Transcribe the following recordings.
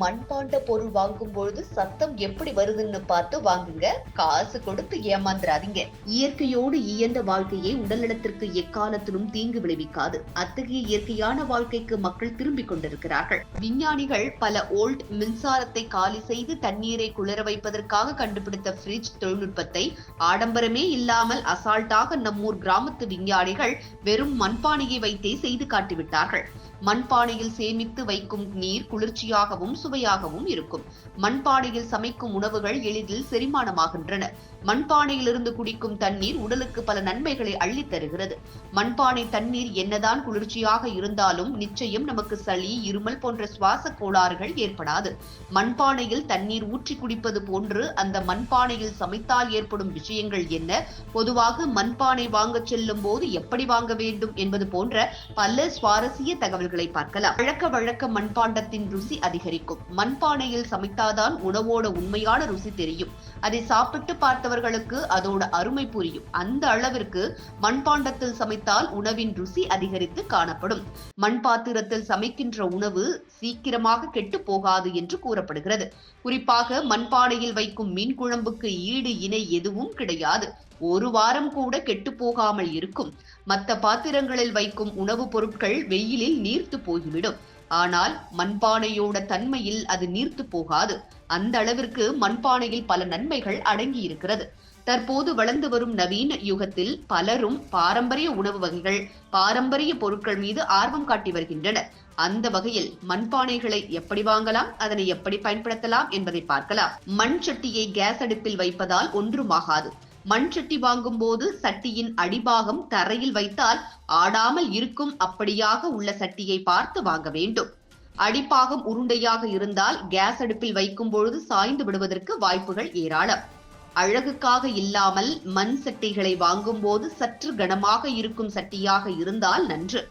மண்பாண்ட பொருள் வாங்கும் பொழுது சத்தம் எப்படி வருதுன்னு பார்த்து வாங்குங்க. காசு கொடுத்து ஏமாந்துராதீங்க. இயற்கையோடு இயந்த வாழ்க்கையே உடல்நலத்திற்கு எக்காலத்திலும் தீங்கு விளைவிக்காது. அத்தகைய இயற்கையான வாழ்க்கைக்கு மக்கள் திரும்பிக் கொண்டிருக்கிறார்கள். விஞ்ஞானிகள் பல வோல்ட் மின்சாரத்தை காலி செய்து தண்ணீரை குளிர வைப்பதற்காக கண்டுபிடித்த ஃப்ரிட்ஜ் தொழில்நுட்பத்தை ஆடம்பரமே இல்லாமல் அசால்ட்டாக நம்மூர் கிராமத்து விஞ்ஞானிகள் வெறும் மண்பானையை வைத்தே செய்து காட்டிவிட்டார்கள். மண்பானையில் சேமித்து வைக்கும் நீர் குளிர்ச்சியாகவும் சுவையாகவும் இருக்கும். மண்பானையில் சமைக்கும் உணவுகள் எளிதில் செரிமானமாகின்றன. மண்பானையிலிருந்து குடிக்கும் தண்ணீர் உடலுக்கு பல நன்மைகளை அள்ளித் தருகிறது. மண்பானை தண்ணீர் என்னதான் குளிர்ச்சியாக இருந்தாலும் நிச்சயம் நமக்கு சளி, இருமல் போன்ற சுவாச கோளாறுகள் ஏற்படாது. மண்பானையில் தண்ணீர் ஊற்றி குடிப்பது போன்று அந்த மண்பானையில் சமைத்தால் ஏற்படும் விஷயங்கள் என்ன? பொதுவாக மண்பானை வாங்கச் செல்லும் போது எப்படி வாங்க வேண்டும் என்பது போன்ற பல சுவாரஸ்ய தகவல்களை பார்க்கலாம். வழக்க மண்பாண்டத்தின் ருசி அதிகரிக்கும். மண்பானையில் சமைத்தாதான் உணவோட உண்மையான ருசி தெரியும். அதை சாப்பிட்டு பார்த்தவர்களுக்கு அதோட அருமை புரியும். அந்த அளவிற்கு மண்பாண்டத்தில் சமைத்தால் உணவின் ருசி அதிகரித்து காணப்படும். மண் பாத்திரத்தில் சமைக்கின்ற உணவு சீக்கிரமாக கெட்டு போகாது என்று கூறப்படுகிறது. குறிப்பாக மண்பானையில் வைக்கும் மீன் குழம்புக்கு ஈடு இணை எதுவும் கிடையாது. ஒரு வாரம் கூட கெட்டு போகாமல் இருக்கும். மற்ற பாத்திரங்களில் வைக்கும் உணவுப் பொருட்கள் வெயிலில் நீர்த்து போய்விடும். ஆனால் மண்பானையோட தன்மையில் அது நீர்த்து போகாது. அந்த அளவிற்கு மண்பானையில் பல நன்மைகள் அடங்கி இருக்கிறது. தற்போது வளர்ந்து வரும் நவீன யுகத்தில் பலரும் பாரம்பரிய உணவு வகைகள், பாரம்பரிய பொருட்கள் மீது ஆர்வம் காட்டி வருகின்றனர். அந்த வகையில் மண்பானைகளை எப்படி வாங்கலாம், அதனை எப்படி பயன்படுத்தலாம் என்பதை பார்க்கலாம். மண் சட்டியை கேஸ் அடுப்பில் வைப்பதால் ஒன்றுமாகாது. மண் சட்டி வாங்கும் போது சட்டியின் அடிபாகம் தரையில் வைத்தால் ஆடாமல் இருக்கும். அப்படியாக உள்ள சட்டியை பார்த்து வாங்க வேண்டும். அடிப்பாகம் உருண்டையாக இருந்தால் கேஸ் அடுப்பில் வைக்கும் பொழுது சாய்ந்து விடுவதற்கு வாய்ப்புகள் ஏராளம். அழகுக்காக இல்லாமல் மண் சட்டிகளை வாங்கும் போது சற்று கனமாக இருக்கும் சட்டியாக இருந்தால் நன்று.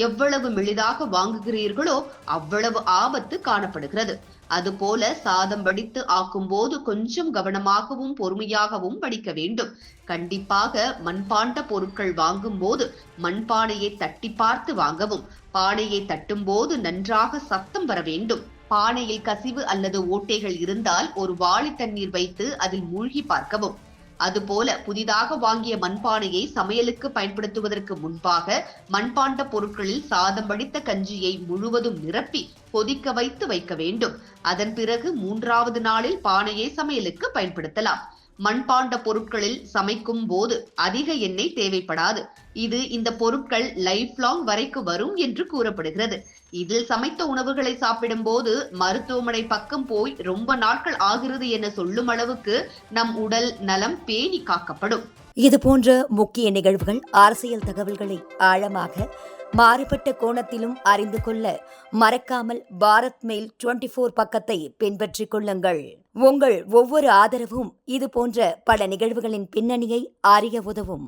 எவ்வளவு மெலிதாக வாங்குகிறீர்களோ அவ்வளவு ஆபத்து காணப்படுகிறது. அதுபோல சாதம் வடித்து ஆக்கும் போது கொஞ்சம் கவனமாகவும் பொறுமையாகவும் வடிக்க வேண்டும். கண்டிப்பாக மண்பாண்ட பொருட்கள் வாங்கும் போது மண்பானையை தட்டி பார்த்து வாங்கவும். பானையை தட்டும் போது நன்றாக சத்தம் வர வேண்டும். பானையில் கசிவு அல்லது ஓட்டைகள் இருந்தால் ஒரு வாளி தண்ணீர் வைத்து அதில் மூழ்கி பார்க்கவும். அதுபோல புதிதாக வாங்கிய மண்பானையை சமையலுக்கு பயன்படுத்துவதற்கு முன்பாக மண்பாண்ட பொருட்களில் சாதம் வடித்த கஞ்சியை முழுவதும் நிரப்பி கொதிக்க வைக்க வேண்டும். அதன் பிறகு 3வது நாளில் பானையை சமையலுக்கு பயன்படுத்தலாம். மண்பாண்ட பொருட்களில் சமைக்கும் போது அதிக எண்ணெய் தேவைப்படாது. இந்த பொருட்கள் லைஃப் லாங் வரைக்கும் வரும் என்று கூறப்படுகிறது. இதில் சமைத்த உணவுகளை சாப்பிடும் போது மருத்துவமனை பக்கம் போய் ரொம்ப நாட்கள் ஆகிறது என சொல்லும் அளவுக்கு நம் உடல் நலம் பேணி காக்கப்படும். இது போன்ற முக்கிய நிகழ்வுகள், அரசியல் தகவல்களை ஆழமாக மாறுபட்ட கோணத்திலும் அறிந்து கொள்ள மறக்காமல் பாரத் மெயில் 24 பக்கத்தை பின்பற்றிக் கொள்ளுங்கள். உங்கள் ஒவ்வொரு ஆதரவும் இது போன்ற பல நிகழ்வுகளின் பின்னணியை அறிய உதவும்.